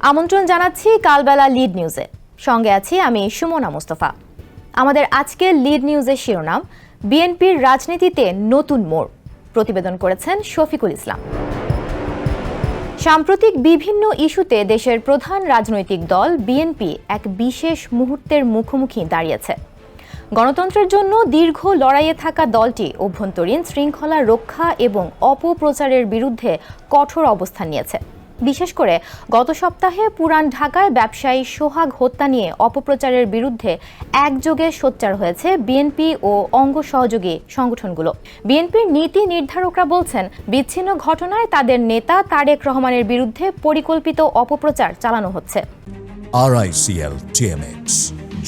আমন্ত্রণ জানাচ্ছি কালবেলা লিড নিউজে। সঙ্গে আছি আমি সুমনা মুস্তফা। আমাদের আজকের লিড নিউজের শিরোনাম, বিএনপির রাজনীতিতে নতুন মোড়। প্রতিবেদন করেছেন শফিকুল ইসলাম। সাম্প্রতিক বিভিন্ন ইস্যুতে দেশের প্রধান রাজনৈতিক দল বিএনপি এক বিশেষ মুহূর্তের মুখোমুখি দাঁড়িয়েছে। গণতন্ত্রের জন্য দীর্ঘ লড়াইয়ে থাকা দলটি অভ্যন্তরীণ শৃঙ্খলা রক্ষা এবং অপপ্রচারের বিরুদ্ধে কঠোর অবস্থান নিয়েছে। বিশেষ করে গত সপ্তাহে পুরান ঢাকায় ব্যবসায়ী সোহাগ হত্যা নিয়ে অপপ্রচারের বিরুদ্ধে একযোগে সোচ্চার হয়েছে বিএনপি ও অঙ্গ সহযোগী সংগঠনগুলো। বিএনপির নীতি নির্ধারকরা বলছেন, বিচ্ছিন্ন ঘটনায় তাদের নেতা তারেক রহমানের বিরুদ্ধে পরিকল্পিত অপপ্রচার চালানো হচ্ছে। RICL TMX,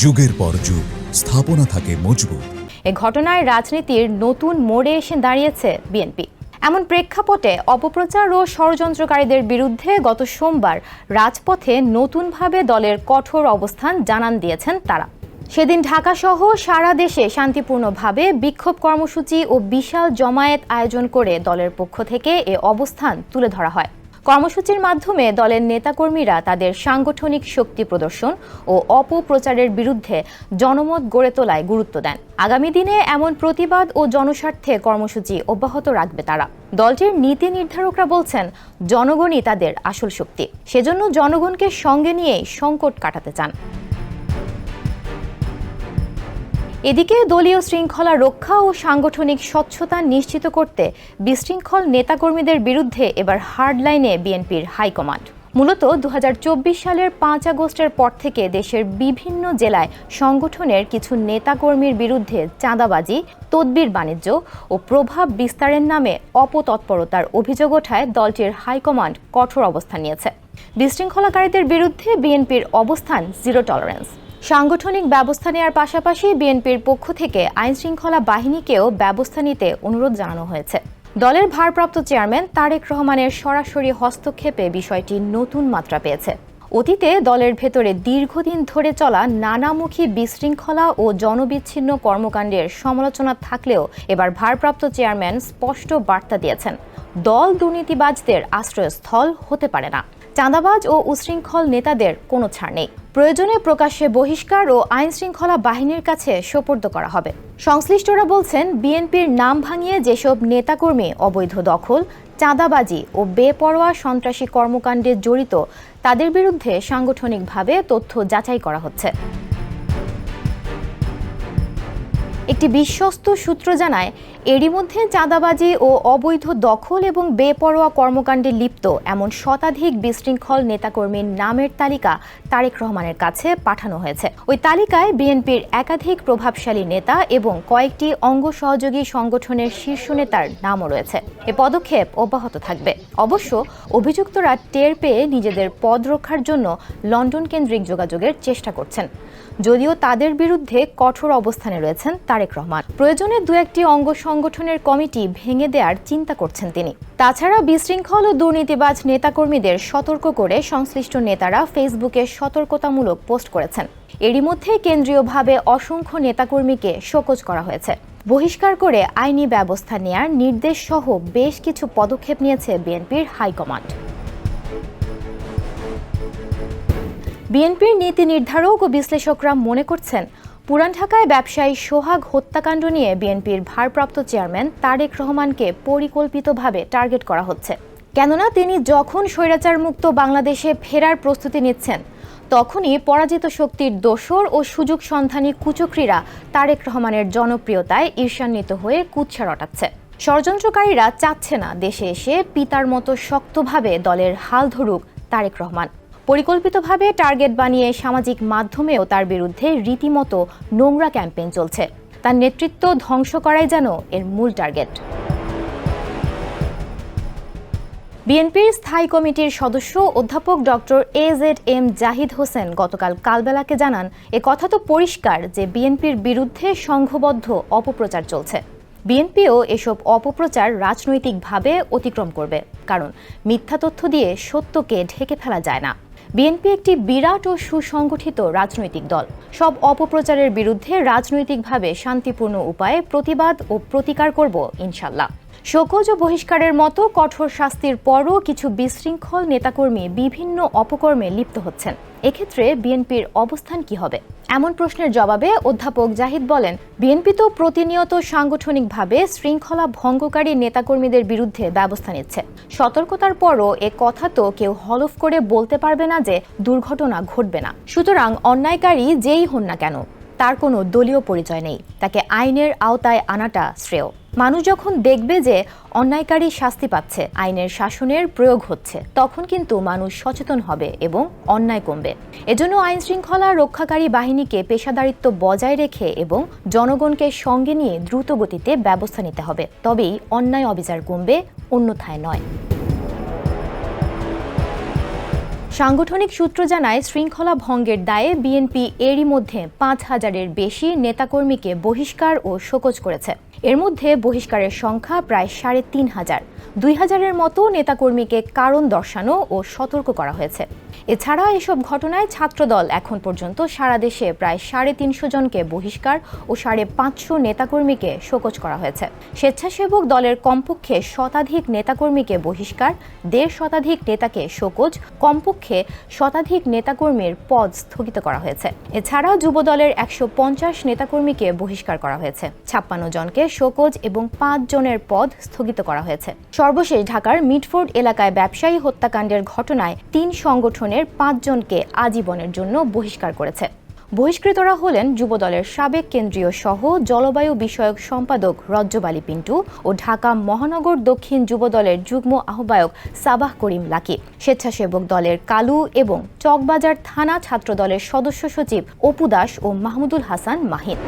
যুগের পর যুগ স্থাপনা থাকে মজবুত। এ ঘটনায় রাজনীতির নতুন মোড়ে এসে দাঁড়িয়েছে বিএনপি। এমন প্রেক্ষাপটে অপপ্রচার ও ষড়যন্ত্রকারীদের বিরুদ্ধে গত সোমবার রাজপথে নতুনভাবে দলের কঠোর অবস্থান জানান দিয়েছেন তারা। সেদিন ঢাকাসহ সারা দেশে শান্তিপূর্ণভাবে বিক্ষোভ কর্মসূচি ও বিশাল জমায়েত আয়োজন করে দলের পক্ষ থেকে এ অবস্থান তুলে ধরা হয়। কর্মসূচির মাধ্যমে দলের নেতাকর্মীরা তাদের সাংগঠনিক শক্তি প্রদর্শন ও অপপ্রচারের বিরুদ্ধে জনমত গড়ে তোলায় গুরুত্ব দেন। আগামী দিনে এমন প্রতিবাদ ও জনস্বার্থে কর্মসূচি অব্যাহত রাখবে তারা। দলটির নীতি নির্ধারকরা বলছেন, জনগণই তাদের আসল শক্তি, সেজন্য জনগণকে সঙ্গে নিয়েই সংকট কাটাতে চান। এদিকে দলীয় শৃঙ্খলা রক্ষা ও সাংগঠনিক স্বচ্ছতা নিশ্চিত করতে বিশৃঙ্খল নেতাকর্মীদের বিরুদ্ধে এবার হার্ডলাইনে বিএনপির হাইকমান্ড। মূলত 2024 সালের 5 আগস্টের পর থেকে দেশের বিভিন্ন জেলায় সংগঠনের কিছু নেতাকর্মীর বিরুদ্ধে চাঁদাবাজি, তদবির বাণিজ্য ও প্রভাব বিস্তারের নামে অপতৎপরতার অভিযোগ ওঠায় দলটির হাইকমান্ড কঠোর অবস্থান নিয়েছে। বিশৃঙ্খলাকারীদের বিরুদ্ধে বিএনপির অবস্থান জিরো টলারেন্স। সাংগঠনিক ব্যবস্থা নেওয়ার পাশাপাশি বিএনপির পক্ষ থেকে আইনশৃঙ্খলা বাহিনীকেও ব্যবস্থা নিতে অনুরোধ জানানো হয়েছে। দলের ভারপ্রাপ্ত চেয়ারম্যান তারেক রহমানের সরাসরি হস্তক্ষেপে বিষয়টি নতুন মাত্রা পেয়েছে। অতীতে দলের ভেতরে দীর্ঘদিন ধরে চলা নানামুখী বিশৃঙ্খলা ও জনবিচ্ছিন্ন কর্মকাণ্ডের সমালোচনা থাকলেও এবার ভারপ্রাপ্ত চেয়ারম্যান স্পষ্ট বার্তা দিয়েছেন, দল দুর্নীতিবাজদের আশ্রয়স্থল হতে পারে না। চাঁদাবাজ ও উশৃঙ্খল নেতাদের কোনো ছাড় নেই। প্রয়োজনে প্রকাশ্যে বহিষ্কার ও আইনশৃঙ্খলা বাহিনীর কাছে সোপর্দ করা হবে। সংশ্লিষ্টরা বলছেন, বিএনপির নাম ভাঙিয়ে যেসব নেতাকর্মী অবৈধ দখল, চাঁদাবাজি ও বেপরোয়া সন্ত্রাসী কর্মকাণ্ডে জড়িত তাদের বিরুদ্ধে সাংগঠনিকভাবে তথ্য যাচাই করা হচ্ছে। একটি বিশ্বস্ত সূত্র জানায়, এরই মধ্যে চাঁদাবাজি ও অবৈধ দখল এবং বেপরোয়া কর্মকাণ্ডে লিপ্ত এমন শতাধিক বিশৃঙ্খল নেতাকর্মীর নামের তালিকা তারেক রহমানের কাছে পাঠানো হয়েছে। ওই তালিকায় বিএনপির একাধিক প্রভাবশালী নেতা এবং কয়েকটি অঙ্গ সহযোগী সংগঠনের শীর্ষ নেতার নামও রয়েছে। এ পদক্ষেপ অব্যাহত থাকবে। অবশ্য অভিযুক্তরা টের পেয়ে নিজেদের পদ রক্ষার জন্য লন্ডন কেন্দ্রিক যোগাযোগের চেষ্টা করছেন, যদিও তাদের বিরুদ্ধে কঠোর অবস্থানে রয়েছেন তারেক রহমান। প্রয়োজনে দু একটি অঙ্গ সংগঠনের কমিটি ভেঙে দেওয়ার চিন্তা করছেন তিনি। তাছাড়া বিশৃঙ্খল ও দুর্নীতিবাজ নেতাকর্মীদের সতর্ক করে সংশ্লিষ্ট নেতারা ফেসবুকে সতর্কতামূলক পোস্ট করেছেন। এরই মধ্যে কেন্দ্রীয়ভাবে অসংখ্য নেতাকর্মীকে শোকজ করা হয়েছে। বহিষ্কার করে আইনি ব্যবস্থা নেয়ার নির্দেশ সহ বেশ কিছু পদক্ষেপ নিয়েছে বিএনপির হাইকমান্ড। বিএনপির নীতি নির্ধারক ও বিশ্লেষকরা মনে করছেন, পুরান ঢাকায় ব্যবসায়ী সোহাগ হত্যাকাণ্ড নিয়ে বিএনপির ভারপ্রাপ্ত চেয়ারম্যান তারেক রহমানকে পরিকল্পিতভাবে টার্গেট করা হচ্ছে। কেননা তিনি যখন স্বৈরাচার মুক্ত বাংলাদেশে ফেরার প্রস্তুতি নিচ্ছেন, তখনই পরাজিত শক্তির দোসর ও সুযোগ সন্ধানী কুচক্রীরা তারেক রহমানের জনপ্রিয়তায় ঈর্ষান্বিত হয়ে কুৎসা রটাচ্ছে। ষড়যন্ত্রকারীরা চাচ্ছে না দেশে এসে পিতার মতো শক্তভাবে দলের হাল ধরুক তারেক রহমান। পরিকল্পিতভাবে টার্গেট বানিয়ে সামাজিক মাধ্যমেও তার বিরুদ্ধে রীতিমতো নোংরা ক্যাম্পেইন চলছে। তার নেতৃত্ব ধ্বংস করাই যেন এর মূল টার্গেট। বিএনপির স্থায়ী কমিটির সদস্য অধ্যাপক ডক্টর AZM জাহিদ হোসেন গতকাল কালবেলাকে জানান, এ কথা তো পরিষ্কার যে বিএনপির বিরুদ্ধে সংঘবদ্ধ অপপ্রচার চলছে। বিএনপিও এসব অপপ্রচার রাজনৈতিকভাবে অতিক্রম করবে, কারণ মিথ্যা তথ্য দিয়ে সত্যকে ঢেকে ফেলা যায় না। বিএনপি একটি বিরাট ও সুসংগঠিত রাজনৈতিক দল। সব অপপ্রচারের বিরুদ্ধে রাজনৈতিকভাবে শান্তিপূর্ণ উপায়ে প্রতিবাদ ও প্রতিকার করব ইনশাল্লাহ। শোকজ ও বহিষ্কারের মতো কঠোর শাস্তির পরও কিছু বিশৃঙ্খল নেতাকর্মী বিভিন্ন অপকর্মে লিপ্ত হচ্ছেন। এক্ষেত্রে বিএনপির অবস্থান কি হবে? এমন প্রশ্নের জবাবে অধ্যাপক জাহিদ বলেন, বিএনপি তো প্রতিনিয়ত সাংগঠনিকভাবে শৃঙ্খলা ভঙ্গকারী নেতাকর্মীদের বিরুদ্ধে ব্যবস্থা নিচ্ছে। সতর্কতার পরও এ কথা তো কেউ হলফ করে বলতে পারবে না যে দুর্ঘটনা ঘটবে না। সুতরাং অন্যায়কারী যেই হন না কেন, তার কোনো দলীয় পরিচয় নেই, তাকে আইনের আওতায় আনাটা শ্রেয়। মানুষ যখন দেখবে যে অন্যায়কারী শাস্তি পাচ্ছে, আইনের শাসনের প্রয়োগ হচ্ছে, তখন কিন্তু মানুষ সচেতন হবে এবং অন্যায় কমবে। এজন্য আইন শৃঙ্খলা রক্ষাকারী বাহিনীকে পেশাদারিত্ব বজায় রেখে এবং জনগণকে সঙ্গে নিয়ে দ্রুত গতিতে ব্যবস্থা নিতে হবে, তবেই অন্যায় অবিচার কমবে, অন্যথায় নয়। সাংগঠনিক সূত্র জানায়, শৃঙ্খলা ভঙ্গের দায়ে বিএনপি এরই মধ্যে ৫,০০০-এর বেশি নেতাকর্মীকে বহিষ্কার ও শোকজ করেছে। এর মধ্যে বহিষ্কারের সংখ্যা প্রায় ৩৫০০। ২,০০০-এর মতো নেতাকর্মীকে কারণ দর্শানো ও সতর্ক করা হয়েছে। এছাড়া এসব ঘটনায় ছাত্রদল এখন পর্যন্ত সারা দেশে প্রায় ৩৫০ জনকে বহিষ্কার ও ৫৫০ নেতাকর্মীকে শোকজ করা হয়েছে। স্বেচ্ছাসেবক দলের কমপক্ষে শতাধিক নেতাকর্মীকে বহিষ্কার, ১.৫ শতাধিক নেতাকে শোকজ, কমপক্ষে শতাধিক নেতাকর্মীর পদ স্থগিত করা হয়েছে। এছাড়াও যুবদলের ১৫০ নেতাকর্মীকে বহিষ্কার করা হয়েছে, ৫৬ জনকে শোকজ এবং ৫ জনের পদ স্থগিত করা হয়েছে। সর্বশেষ ঢাকার মিটফোর্ড এলাকায় ব্যবসায়ী হত্যাকাণ্ডের ঘটনায় ৩ সংগঠনের ৫ জনকে আজীবনের জন্য বহিষ্কার করেছে। বহিষ্কৃতরা হলেন যুবদলের সাবেক কেন্দ্রীয় সহ জলবায়ু বিষয়ক সম্পাদক রজ্জব আলী পিন্টু ও ঢাকা মহানগর দক্ষিণ যুবদলের যুগ্ম আহ্বায়ক সাবাহ করিম লাকি, স্বেচ্ছাসেবক দলের কালু এবং চকবাজার থানা ছাত্রদলের সদস্য সচিব অপু দাস ও মাহমুদুল হাসান মাহিন।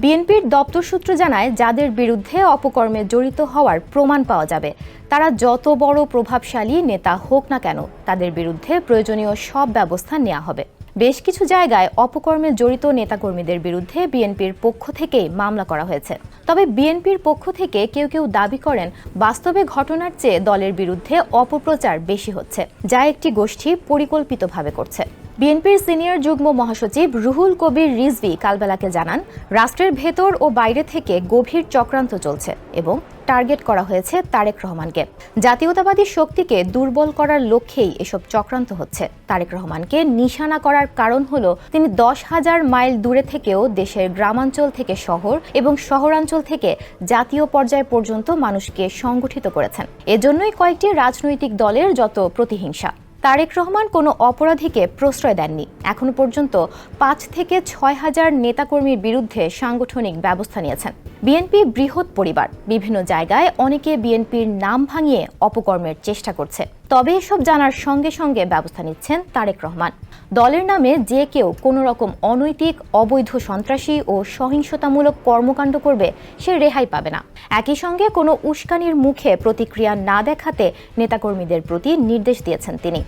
বিএনপির দপ্তর সূত্র জানায়, যাদের বিরুদ্ধে অপকর্মে জড়িত হওয়ার প্রমাণ পাওয়া যাবে, তারা যত বড় প্রভাবশালী নেতা হোক না কেন, তাদের বিরুদ্ধে প্রয়োজনীয় সব ব্যবস্থা নেওয়া হবে। বেশ কিছু জায়গায় অপকর্মে জড়িত নেতাকর্মীদের বিরুদ্ধে বিএনপির পক্ষ থেকেই মামলা করা হয়েছে। তবে বিএনপির পক্ষ থেকে কেউ কেউ দাবি করেন, বাস্তবে ঘটনার চেয়ে দলের বিরুদ্ধে অপপ্রচার বেশি হচ্ছে, যা একটি গোষ্ঠী পরিকল্পিতভাবে করছে। বিএনপির সিনিয়র যুগ্ম মহাসচিব রুহুল কবির রিজভী কালবেলাকে জানান, রাষ্ট্রের ভেতর ও বাইরে থেকে গভীর চক্রান্ত চলছে এবং টার্গেট করা হয়েছে তারেক রহমানকে। জাতীয়তাবাদী শক্তিকে দুর্বল করার লক্ষ্যেই এসব চক্রান্ত হচ্ছে। তারেক রহমানকে নিশানা করার কারণ হলো, তিনি ১০,০০০ মাইল দূরে থেকেও দেশের গ্রামাঞ্চল থেকে শহর এবং শহরাঞ্চল থেকে জাতীয় পর্যায় পর্যন্ত মানুষকে সংগঠিত করেছেন। এজন্যই কয়েকটি রাজনৈতিক দলের যত প্রতিহিংসা। তারেক রহমান কোনো অপরাধীকে প্রশ্রয় দেননি। এখনো পর্যন্ত ৫ থেকে ৬,০০০ নেতাকর্মীর বিরুদ্ধে সাংগঠনিক ব্যবস্থা নিয়েছেন। বিএনপি বৃহৎ পরিবার, বিভিন্ন জায়গায় অনেকে বিএনপির নাম ভাঙিয়ে অপকর্মের চেষ্টা করছে। তবে এসব জানার সঙ্গে সঙ্গে ব্যবস্থা নিচ্ছেন তারেক রহমান। দলের নামে যে কেউ কোনো রকম অনৈতিক, অবৈধ, সন্ত্রাসী ও সহিংসতামূলক কর্মকাণ্ড করবে, সে রেহাই পাবে না। একই সঙ্গে কোনো উস্কানির মুখে প্রতিক্রিয়া না দেখাতে নেতাকর্মীদের প্রতি নির্দেশ দিয়েছেন তিনি।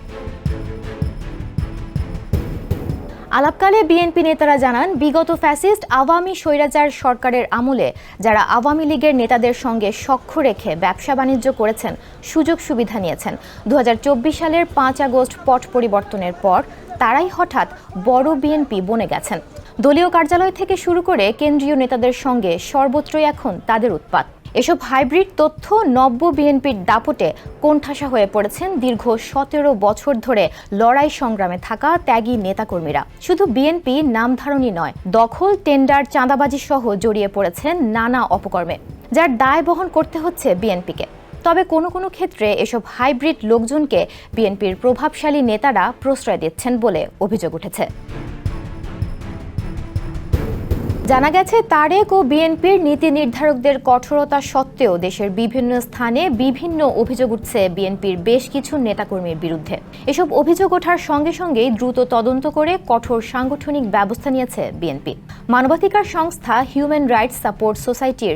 আলাপকালে বিএনপি নেতারা জানান, বিগত ফ্যাসিস্ট আওয়ামী স্বৈরাচার সরকারের আমলে যারা আওয়ামী লীগের নেতাদের সঙ্গে সখ্য রেখে ব্যবসা বাণিজ্য করেছেন, সুযোগ সুবিধা নিয়েছেন, ২০২৪ সালের ৫ আগস্ট পট পরিবর্তনের পর তারাই হঠাৎ বড় বিএনপি বনে গেছেন। দলীয় কার্যালয় থেকে শুরু করে কেন্দ্রীয় নেতাদের সঙ্গে সর্বত্রই এখন তাদের উৎপাত। এসব হাইব্রিড তথ্য নব্য বিএনপির দাপটে কোণঠাসা হয়ে পড়েছেন দীর্ঘ ১৭ বছর ধরে লড়াই সংগ্রামে থাকা ত্যাগী নেতাকর্মীরা। শুধু বিএনপি নামধারণই নয়, দখল, টেন্ডার, চাঁদাবাজি সহ জড়িয়ে পড়েছেন নানা অপকর্মে, যার দায় বহন করতে হচ্ছে বিএনপিকে। তবে কোনো কোনো ক্ষেত্রে এসব হাইব্রিড লোকজনকে বিএনপির প্রভাবশালী নেতারা প্রশ্রয় দিচ্ছেন বলে অভিযোগ উঠেছে। জানা গেছে, তারেক ও বিএনপির নীতি নির্ধারকদের কঠোরতা সত্ত্বেও দেশের বিভিন্ন স্থানে বিভিন্ন অভিযোগ উঠছে বিএনপির বেশ কিছু নেতাকর্মীর বিরুদ্ধে। এসব অভিযোগ ওঠার সঙ্গে সঙ্গেই দ্রুত তদন্ত করে কঠোর সাংগঠনিক ব্যবস্থা নিয়েছে বিএনপি। মানবাধিকার সংস্থা হিউম্যান রাইটস সাপোর্ট সোসাইটির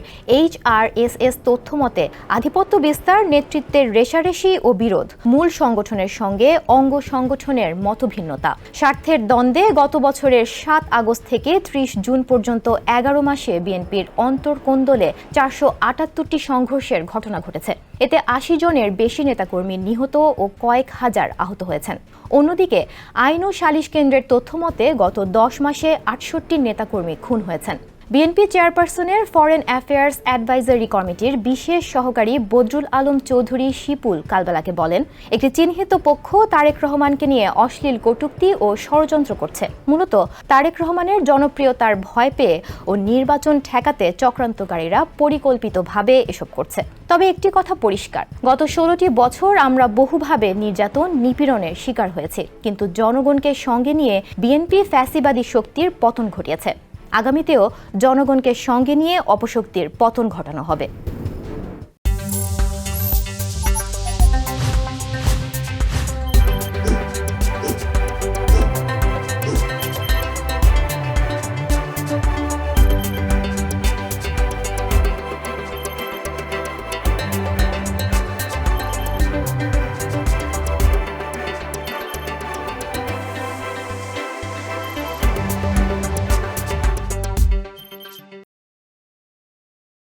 HRSS তথ্য মতে, আধিপত্য বিস্তার, নেতৃত্বের রেষারেষি ও বিরোধ, মূল সংগঠনের সঙ্গে অঙ্গ সংগঠনের মতভিন্নতা, স্বার্থের দ্বন্দ্বে গত বছরের ৭ আগস্ট থেকে ৩০ জুন পর্যন্ত ১১ মাসে বিএনপির অন্তর্কোন্দলে ৪৭৮টি সংঘর্ষের ঘটনা ঘটেছে। এতে ৮০ জনের বেশি নেতাকর্মী নিহত ও কয়েক হাজার আহত হয়েছেন। অন্যদিকে আইন ও সালিশ কেন্দ্রের তথ্য মতে গত ১০ মাসে ৬৮ নেতাকর্মী খুন হয়েছেন। বিএনপি চেয়ারপারসনের ফরেন অ্যাফেয়ার্স অ্যাডভাইজারি কমিটির বিশেষ সহকারী বদরুল আলম চৌধুরী শিপুল কালবেলাকে বলেন, একটি চিহ্নিত পক্ষ তারেক রহমানকে নিয়ে অশ্লীল কটূক্তি ও ষড়যন্ত্র করছে। মূলত তারেক রহমানের জনপ্রিয়তার ভয় পেয়ে ও নির্বাচন ঠেকাতে চক্রান্তকারীরা পরিকল্পিতভাবে এসব করছে। তবে একটি কথা পরিষ্কার, গত 16টি বছর আমরা বহুভাবে নির্যাতন নিপীড়নের শিকার হয়েছি, কিন্তু জনগণকে সঙ্গে নিয়ে বিএনপি ফ্যাসিবাদী শক্তির পতন ঘটিয়েছে। আগামীতেও জনগণকে সঙ্গে নিয়ে অপশক্তির পতন ঘটানো হবে।